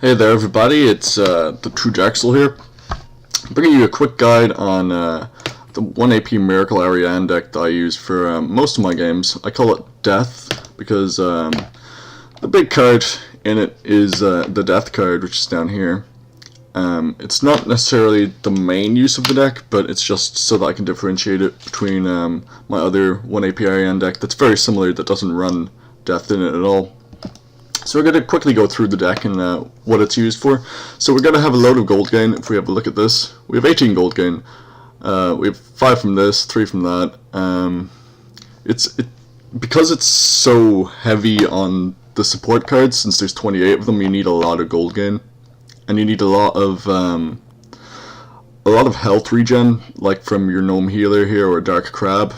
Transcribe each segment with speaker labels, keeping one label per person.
Speaker 1: Hey there everybody, it's the True Jaxel here, bringing you a quick guide on the 1 AP Miracle Ariane deck that I use for most of my games. I call it Death because the big card in it is the Death card, which is down here. It's not necessarily the main use of the deck, but it's just so that I can differentiate it between my other 1 AP Ariane deck that's very similar, that doesn't run Death in it at all. So we're going to quickly go through the deck and what it's used for. So we're going to have a load of gold gain. If we have a look at this, we have 18 gold gain. We have 5 from this, 3 from that. Because it's so heavy on the support cards, since there's 28 of them, you need a lot of gold gain, and you need a lot of health regen, like from your Gnome Healer here or Dark Crab,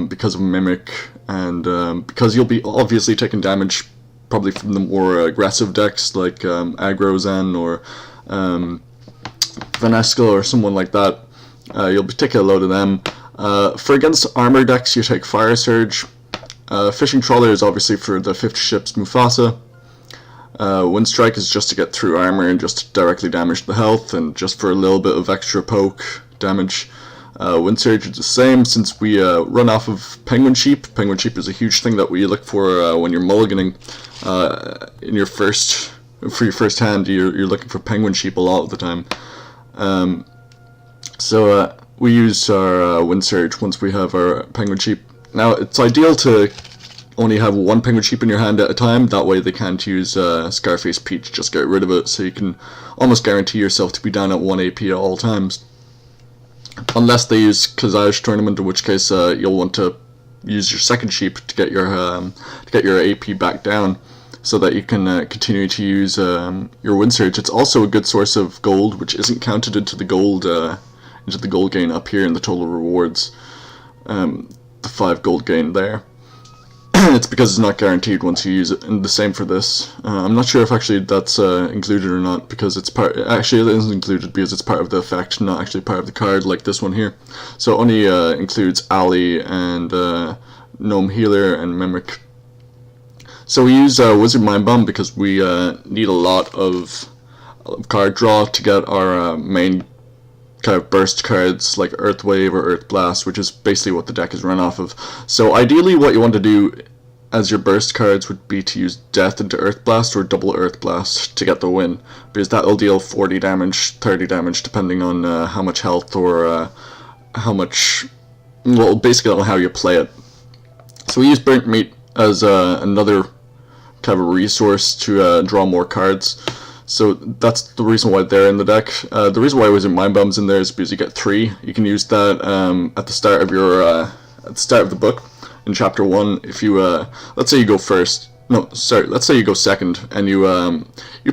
Speaker 1: because of Mimic, and because you'll be obviously taking damage probably from the more aggressive decks like Agrozan or Vanesca or someone like that. You'll be taking a load of them. For against armor decks, you take Fire Surge. Fishing Trawler is obviously for the 50 Ships Mufassah. Wind Strike is just to get through armor and just directly damage the health, and just for a little bit of extra poke damage. Wind Surge is the same, since we run off of Penguin Sheep. Penguin Sheep is a huge thing that we look for when you're mulliganing. In your first hand, you're looking for Penguin Sheep a lot of the time. So we use our Wind Surge once we have our Penguin Sheep. Now it's ideal to only have one Penguin Sheep in your hand at a time, that way they can't use Scarface Peach, just get rid of it, so you can almost guarantee yourself to be down at 1 AP at all times. Unless they use Kazaj Tournament, in which case you'll want to use your second sheep to get your AP back down, so that you can continue to use your Wind Surge. It's also a good source of gold, which isn't counted into the gold gain up here in the total rewards. The 5 gold gain there. It's because it's not guaranteed once you use it, and the same for this. I'm not sure if actually that's included or not, because it's actually it isn't included because it's part of the effect, not actually part of the card, like this one here. So it only includes Ali and Gnome Healer and Mimic. So we use Wizard Mindbomb because we need a lot of card draw to get our main kind of burst cards like Earth Wave or Earth Blast, which is basically what the deck is run off of. So ideally what you want to do as your burst cards would be to use Death into Earth Blast or double Earth Blast to get the win, because that will deal 40 damage, 30 damage, depending on how much health or how much, well, basically on how you play it. So we use Burntmeat as another kind of a resource to draw more cards. So that's the reason why they're in the deck. The reason why Wizard Mindbomb's in there is because you get 3. You can use that at the start of your the book in chapter 1. If you let's say you go first. No, sorry. Let's say you go second, and you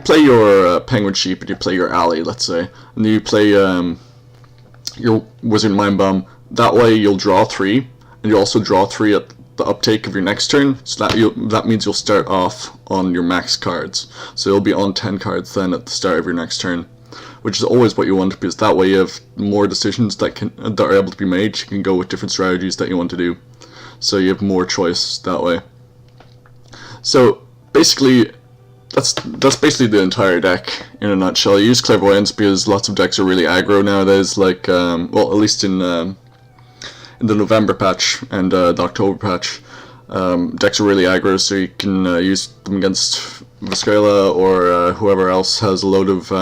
Speaker 1: play your Penguin Sheep and you play your Ali, let's say, and then you play your Wizard Mindbomb. That way you'll draw 3, and you also draw 3 at the uptake of your next turn, so that means you'll start off on your max cards. So you'll be on 10 cards then at the start of your next turn, which is always what you want, because that way you have more decisions that are able to be made. You can go with different strategies that you want to do, so you have more choice that way. So basically, that's basically the entire deck in a nutshell. I use Clairvoyance because lots of decks are really aggro nowadays, like well, at least in the November patch and the October patch, decks are really aggro, so you can use them against Viscala or whoever else has a load of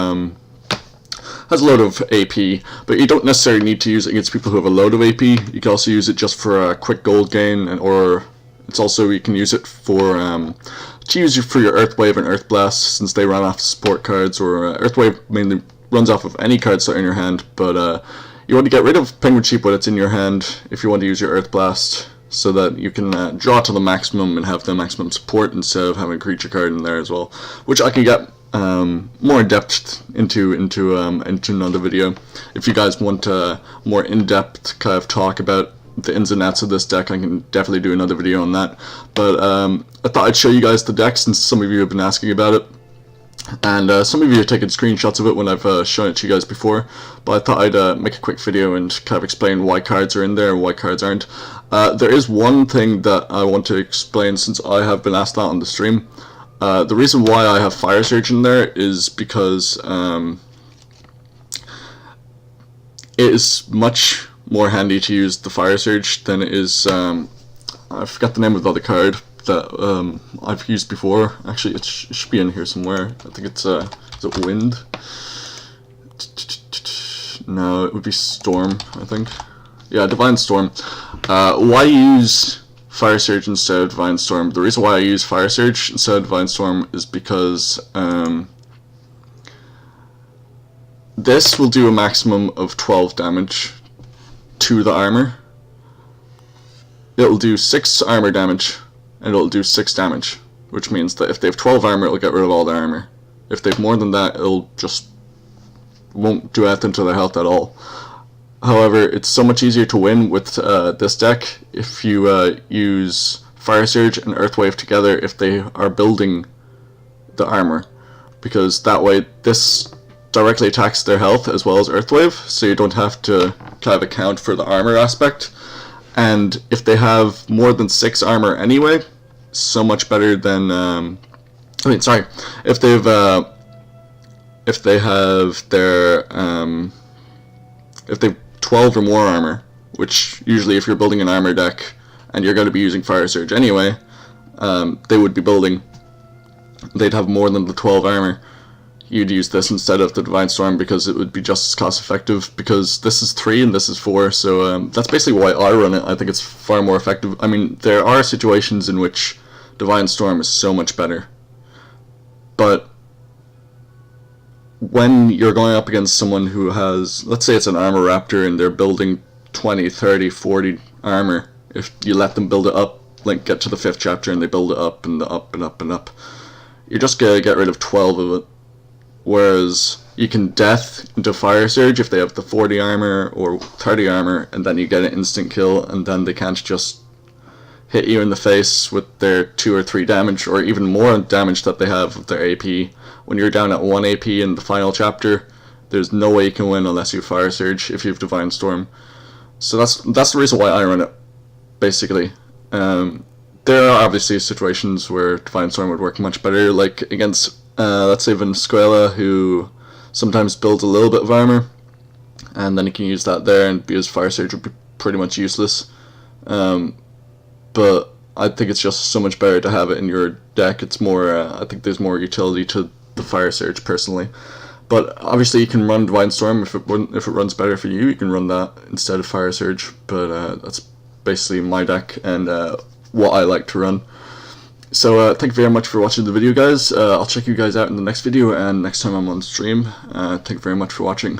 Speaker 1: AP. But you don't necessarily need to use it against people who have a load of AP. You can also use it just for a quick gold gain, or it's also, you can use it for your Earth Wave and Earth Blast, since they run off support cards, or Earth Wave mainly runs off of any cards that are in your hand, but you want to get rid of Penguin Sheep when it's in your hand if you want to use your Earth Blast, so that you can draw to the maximum and have the maximum support instead of having a creature card in there as well, which I can get more in depth into another video. If you guys want more in-depth kind of talk about the ins and outs of this deck, I can definitely do another video on that. But I thought I'd show you guys the deck, since some of you have been asking about it. And some of you have taken screenshots of it when I've shown it to you guys before, but I thought I'd make a quick video and kind of explain why cards are in there and why cards aren't. There is one thing that I want to explain, since I have been asked that on the stream. The reason why I have Fire Surge in there is because it is much more handy to use the Fire Surge than it is, I forgot the name of the other card that I've used before. Actually, it should be in here somewhere. I think it's, is it Wind? No, it would be Storm, I think. Yeah, Divine Storm. Why use Fire Surge instead of Divine Storm? The reason why I use Fire Surge instead of Divine Storm is because this will do a maximum of 12 damage to the armor. It'll do 6 armor damage, and it'll do 6 damage, which means that if they have 12 armor, it'll get rid of all their armor. If they have more than that, it'll just won't do anything to their health at all. However, it's so much easier to win with this deck if you use Fire Surge and Earthwave together if they are building the armor, because that way this directly attacks their health as well as Earthwave, so you don't have to kind of account for the armor aspect. And if they have more than 6 armor anyway, so much better than if they have their if they've 12 or more armor, which usually if you're building an armor deck and you're going to be using Fire Surge anyway, they would be building, they'd have more than the 12 armor. You'd use this instead of the Divine Storm because it would be just as cost effective, because this is 3 and this is 4, so that's basically why I run it. I think it's far more effective. I mean, there are situations in which Divine Storm is so much better, but when you're going up against someone who has, let's say it's an Armor Raptor and they're building 20, 30, 40 armor, if you let them build it up, like get to the 5th chapter and they build it up and up and up and up, you're just going to get rid of 12 of it. Whereas you can death into Fire Surge if they have the 40 armor or 30 armor, and then you get an instant kill, and then they can't just hit you in the face with their 2 or 3 damage, or even more damage that they have with their AP. When you're down at 1 AP in the final chapter, there's no way you can win unless you Fire Surge if you have Divine Storm. So that's the reason why I run it, basically. There are obviously situations where Divine Storm would work much better, like against let's say Venezuela, who sometimes builds a little bit of armor, and then you can use that there, and because Fire Surge would be pretty much useless. But I think it's just so much better to have it in your deck. It's more, I think there's more utility to the Fire Surge personally. But obviously you can run Divine Storm if it runs better for you. You can run that instead of Fire Surge. But that's basically my deck and what I like to run. So thank you very much for watching the video, guys. I'll check you guys out in the next video and next time I'm on stream. Thank you very much for watching.